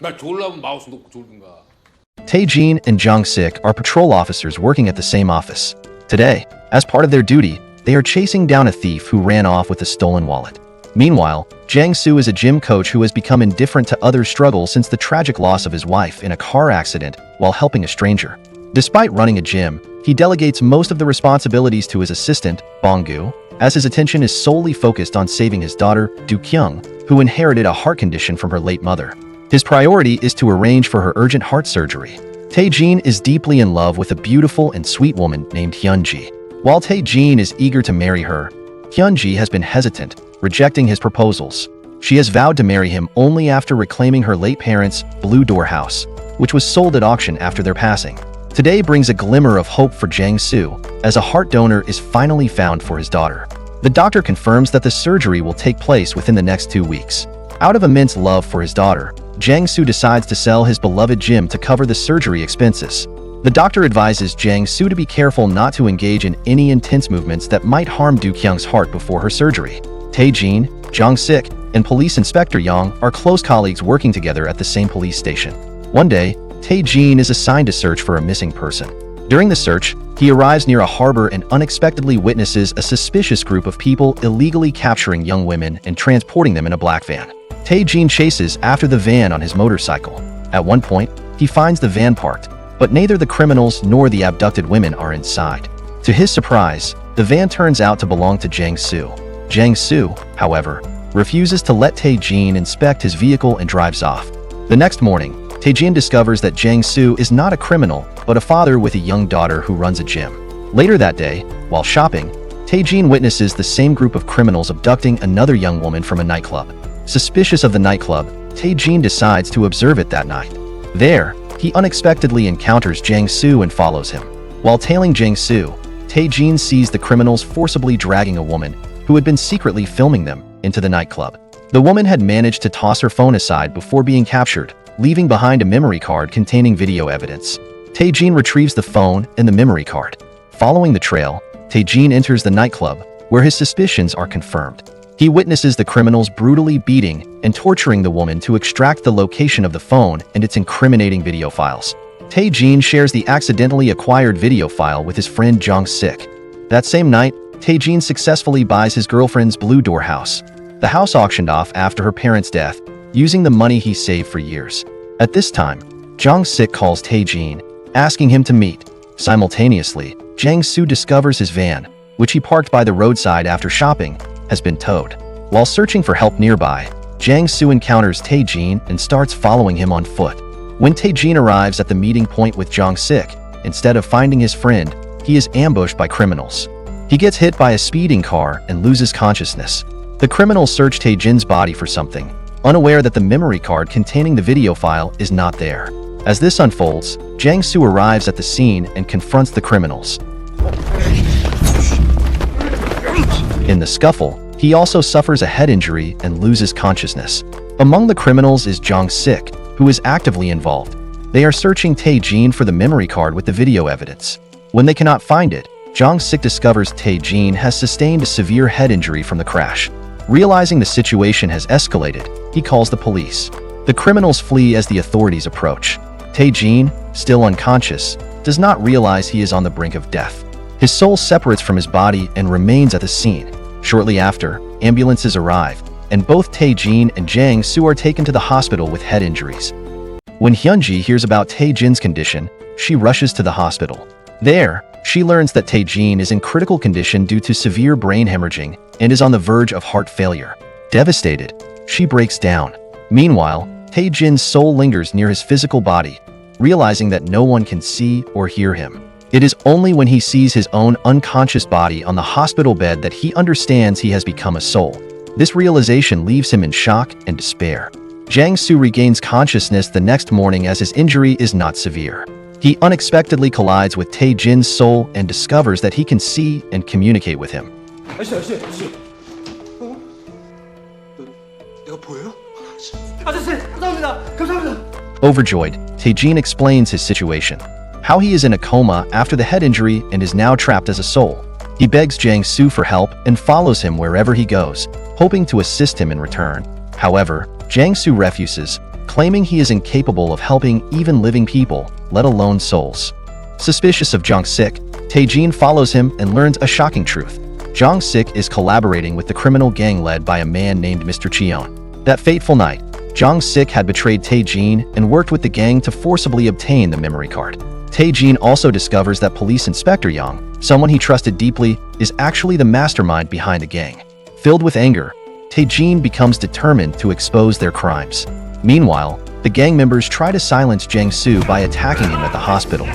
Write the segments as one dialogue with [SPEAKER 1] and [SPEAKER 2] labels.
[SPEAKER 1] 나 졸라면 마우스 놓고 졸든가.
[SPEAKER 2] Tae-jin and Jong-sik are patrol officers working at the same office. Today, as part of their duty, they are chasing down a thief who ran off with a stolen wallet. Meanwhile, Jang-soo is a gym coach who has become indifferent to others' struggles since the tragic loss of his wife in a car accident while helping a stranger. Despite running a gym, he delegates most of the responsibilities to his assistant, Bong-gu, as his attention is solely focused on saving his daughter, Do-kyung, who inherited a heart condition from her late mother. His priority is to arrange for her urgent heart surgery. Tae-jin is deeply in love with a beautiful and sweet woman named Hyun-ji. While Tae-jin is eager to marry her, Hyun-ji has been hesitant, rejecting his proposals. She has vowed to marry him only after reclaiming her late parents' Blue Door house, which was sold at auction after their passing. Today brings a glimmer of hope for Jang-soo, as a heart donor is finally found for his daughter. The doctor confirms that the surgery will take place within the next 2 weeks. Out of immense love for his daughter, Jang-soo decides to sell his beloved gym to cover the surgery expenses. The doctor advises Jang-soo to be careful not to engage in any intense movements that might harm Do-kyung's heart before her surgery. Tae-jin, Jong-sik, and Police Inspector Yang are close colleagues working together at the same police station. One day, Tae-jin is assigned to search for a missing person. During the search, he arrives near a harbor and unexpectedly witnesses a suspicious group of people illegally capturing young women and transporting them in a black van. Tae-jin chases after the van on his motorcycle. At one point, he finds the van parked, but neither the criminals nor the abducted women are inside. To his surprise, the van turns out to belong to Jang-soo. Jang-soo, however, refuses to let Tae-jin inspect his vehicle and drives off. The next morning, Tae-jin discovers that Jang-soo is not a criminal, but a father with a young daughter who runs a gym. Later that day, while shopping, Tae-jin witnesses the same group of criminals abducting another young woman from a nightclub. Suspicious of the nightclub, Tae-jin decides to observe it that night. There, he unexpectedly encounters Jang-soo and follows him. While tailing Jang-soo, Tae-jin sees the criminals forcibly dragging a woman, who had been secretly filming them, into the nightclub. The woman had managed to toss her phone aside before being captured, leaving behind a memory card containing video evidence. Tae-jin retrieves the phone and the memory card. Following the trail, Tae-jin enters the nightclub, where his suspicions are confirmed. He witnesses the criminals brutally beating and torturing the woman to extract the location of the phone and its incriminating video files. Tae-jin shares the accidentally acquired video file with his friend Jong-sik. That same night, Tae-jin successfully buys his girlfriend's Blue Door house. The house auctioned off after her parents' death, using the money he saved for years. At this time, Jong-sik calls Tae-jin, asking him to meet. Simultaneously, Jang-soo discovers his van, which he parked by the roadside after shopping, has been towed. While searching for help nearby, Jang-soo encounters Tae-jin and starts following him on foot. When Tae-jin arrives at the meeting point with Jong-sik, instead of finding his friend, he is ambushed by criminals. He gets hit by a speeding car and loses consciousness. The criminals search Tae-jin's body for something, unaware that the memory card containing the video file is not there. As this unfolds, Jang-soo arrives at the scene and confronts the criminals. In the scuffle, he also suffers a head injury and loses consciousness. Among the criminals is Jong-sik, who is actively involved. They are searching Tae-jin for the memory card with the video evidence. When they cannot find it, Jong-sik discovers Tae-jin has sustained a severe head injury from the crash. Realizing the situation has escalated, he calls the police. The criminals flee as the authorities approach. Tae-jin, still unconscious, does not realize he is on the brink of death. His soul separates from his body and remains at the scene. Shortly after, ambulances arrive, and both Tae-jin and Jang-soo are taken to the hospital with head injuries. When Hyun-ji hears about Tae-jin's condition, she rushes to the hospital. There, she learns that Tae-jin is in critical condition due to severe brain hemorrhaging and is on the verge of heart failure. Devastated, she breaks down. Meanwhile, Tae-jin's soul lingers near his physical body, realizing that no one can see or hear him. It is only when he sees his own unconscious body on the hospital bed that he understands he has become a soul. This realization leaves him in shock and despair. Jang-soo regains consciousness the next morning as his injury is not severe. He unexpectedly collides with Tae-jin's soul and discovers that he can see and communicate with him.
[SPEAKER 3] 아저씨. 내가 보여요? 아저씨, 감사합니다.
[SPEAKER 2] Overjoyed, Tae-jin explains his situation. How he is in a coma after the head injury and is now trapped as a soul. He begs Jang-soo for help and follows him wherever he goes, hoping to assist him in return. However, Jiang Su refuses, claiming he is incapable of helping even living people, let alone souls. Suspicious of Jiang Sik, Tae-jin follows him and learns a shocking truth. Jiang Sik is collaborating with the criminal gang led by a man named Mr. Cheon. That fateful night, Jiang Sik had betrayed Tae-jin and worked with the gang to forcibly obtain the memory card. Tae-jin also discovers that Police Inspector Yang, someone he trusted deeply, is actually the mastermind behind the gang. Filled with anger, Tae-jin becomes determined to expose their crimes. Meanwhile, the gang members try to silence Jiang Su by attacking him at the hospital.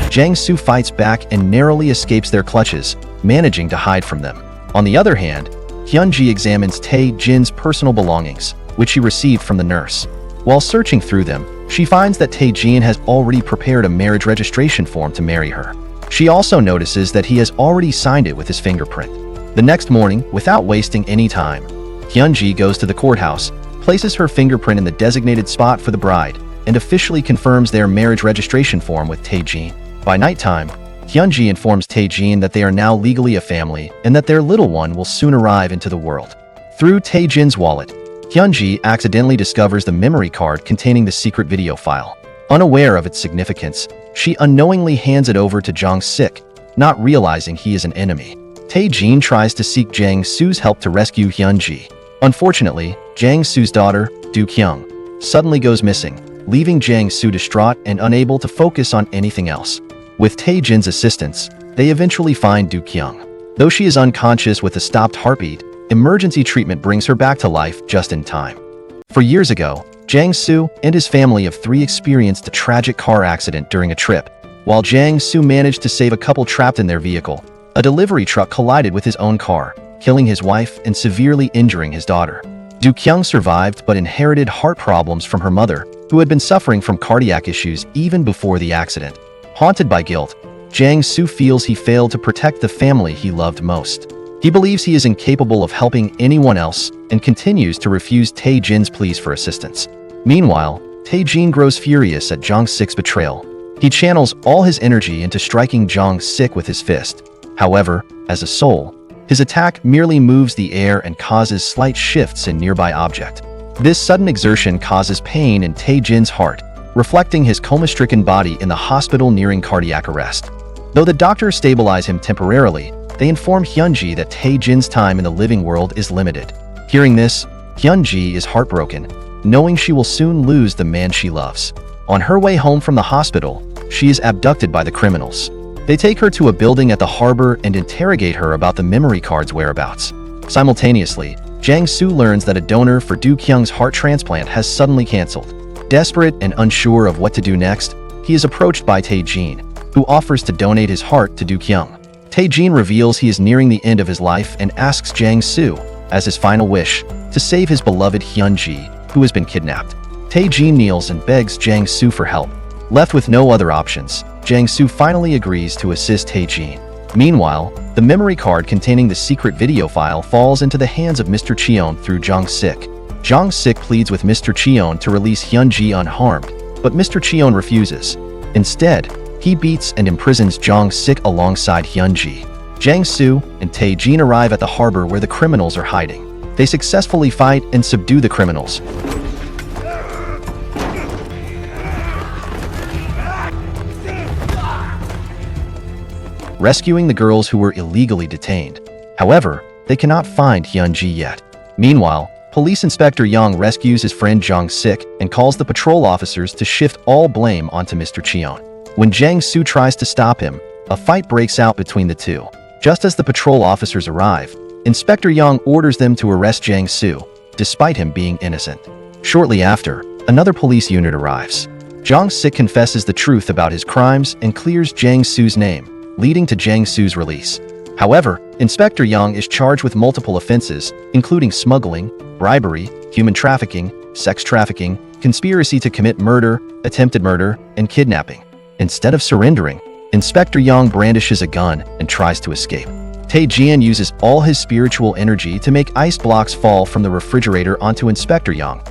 [SPEAKER 2] Jiang Su fights back and narrowly escapes their clutches, managing to hide from them. On the other hand, Hyunji examines Tae-jin's personal belongings, which she received from the nurse. While searching through them, she finds that Tae-jin has already prepared a marriage registration form to marry her. She also notices that he has already signed it with his fingerprint. The next morning, without wasting any time, Hyunji goes to the courthouse, places her fingerprint in the designated spot for the bride, and officially confirms their marriage registration form with Tae-jin. By nighttime, Hyunji informs Tae-jin that they are now legally a family and that their little one will soon arrive into the world. Through Tae-jin's wallet, Hyunji accidentally discovers the memory card containing the secret video file. Unaware of its significance, she unknowingly hands it over to Jiang Sik, not realizing he is an enemy. Tae-jin tries to seek Jiang Su's help to rescue Hyunji. Unfortunately, Jiang Su's daughter, Do Kyung, suddenly goes missing, leaving Jiang Su distraught and unable to focus on anything else. With Tae-jin's assistance, they eventually find Do Kyung. Though she is unconscious with a stopped heartbeat, emergency treatment brings her back to life just in time. For years ago, Jiang Su and his family of 3 experienced a tragic car accident during a trip. While Jiang Su managed to save a couple trapped in their vehicle, a delivery truck collided with his own car, killing his wife and severely injuring his daughter. Do Kyung survived but inherited heart problems from her mother, who had been suffering from cardiac issues even before the accident. Haunted by guilt, Jiang Su feels he failed to protect the family he loved most. He believes he is incapable of helping anyone else and continues to refuse Tae-jin's pleas for assistance. Meanwhile, Tae-jin grows furious at Jiang Sik's betrayal. He channels all his energy into striking Jiang Sik with his fist. However, as a soul, his attack merely moves the air and causes slight shifts in nearby object. This sudden exertion causes pain in Tae-jin's heart, reflecting his coma-stricken body in the hospital nearing cardiac arrest. Though the doctors stabilize him temporarily, they inform Hyunji that Tae-jin's time in the living world is limited. Hearing this, Hyunji is heartbroken, knowing she will soon lose the man she loves. On her way home from the hospital, she is abducted by the criminals. They take her to a building at the harbor and interrogate her about the memory card's whereabouts. Simultaneously, Jiang Su learns that a donor for Do Kyung's heart transplant has suddenly canceled. Desperate and unsure of what to do next, he is approached by Tae-jin, who offers to donate his heart to Do Kyung. Tae-jin reveals he is nearing the end of his life and asks Jiang Su, as his final wish, to save his beloved Hyunji, who has been kidnapped. Tae-jin kneels and begs Jiang Su for help. Left with no other options, Jiang Su finally agrees to assist Tae-jin. Meanwhile, the memory card containing the secret video file falls into the hands of Mr. Cheon through Jiang Sik. Jiang Sik pleads with Mr. Cheon to release Hyunji unharmed, but Mr. Cheon refuses. Instead, he beats and imprisons Jiang Sik alongside Hyunji. Jiang Su and Tae-jin arrive at the harbor where the criminals are hiding. They successfully fight and subdue the criminals. Rescuing the girls who were illegally detained. However, they cannot find Hyunji yet. Meanwhile, Police Inspector Yang rescues his friend Jiang Sik and calls the patrol officers to shift all blame onto Mr. Cheon. When Jiang Su tries to stop him, a fight breaks out between the two. Just as the patrol officers arrive, Inspector Yang orders them to arrest Jiang Su, despite him being innocent. Shortly after, another police unit arrives. Jiang Sik confesses the truth about his crimes and clears Jiang Su's name, leading to Jiang Su's release. However, Inspector Yang is charged with multiple offenses, including smuggling, bribery, human trafficking, sex trafficking, conspiracy to commit murder, attempted murder, and kidnapping. Instead of surrendering, Inspector Yang brandishes a gun and tries to escape. Tae-jin uses all his spiritual energy to make ice blocks fall from the refrigerator onto Inspector Yang,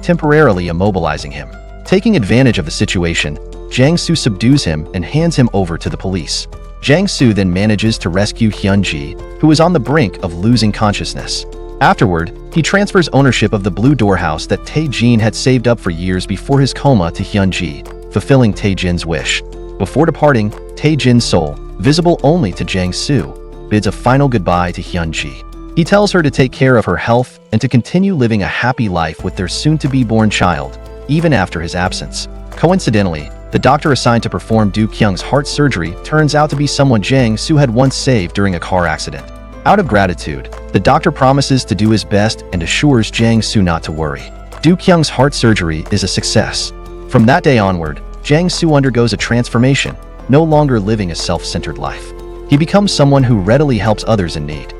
[SPEAKER 2] temporarily immobilizing him. Taking advantage of the situation, Jiang Su subdues him and hands him over to the police. Jang Soo then manages to rescue Hyun-ji, who is on the brink of losing consciousness. Afterward, he transfers ownership of the blue door house that Tae-jin had saved up for years before his coma to Hyun-ji, fulfilling Tae-jin's wish. Before departing, Tae-jin's soul, visible only to Jang Soo, bids a final goodbye to Hyun-ji. He tells her to take care of her health and to continue living a happy life with their soon-to-be-born child, even after his absence. Coincidentally, the doctor assigned to perform Do Kyung's heart surgery turns out to be someone Jang Soo had once saved during a car accident. Out of gratitude, the doctor promises to do his best and assures Jang Soo not to worry. Do Kyung's heart surgery is a success. From that day onward, Jang Soo undergoes a transformation, no longer living a self-centered life. He becomes someone who readily helps others in need.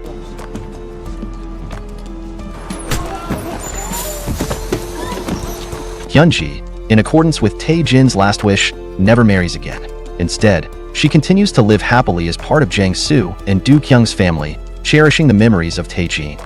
[SPEAKER 2] Hyun-ji, in accordance with Tae-jin's last wish, never marries again. Instead, she continues to live happily as part of Jang Soo and Do Kyung's family, cherishing the memories of Tae-jin.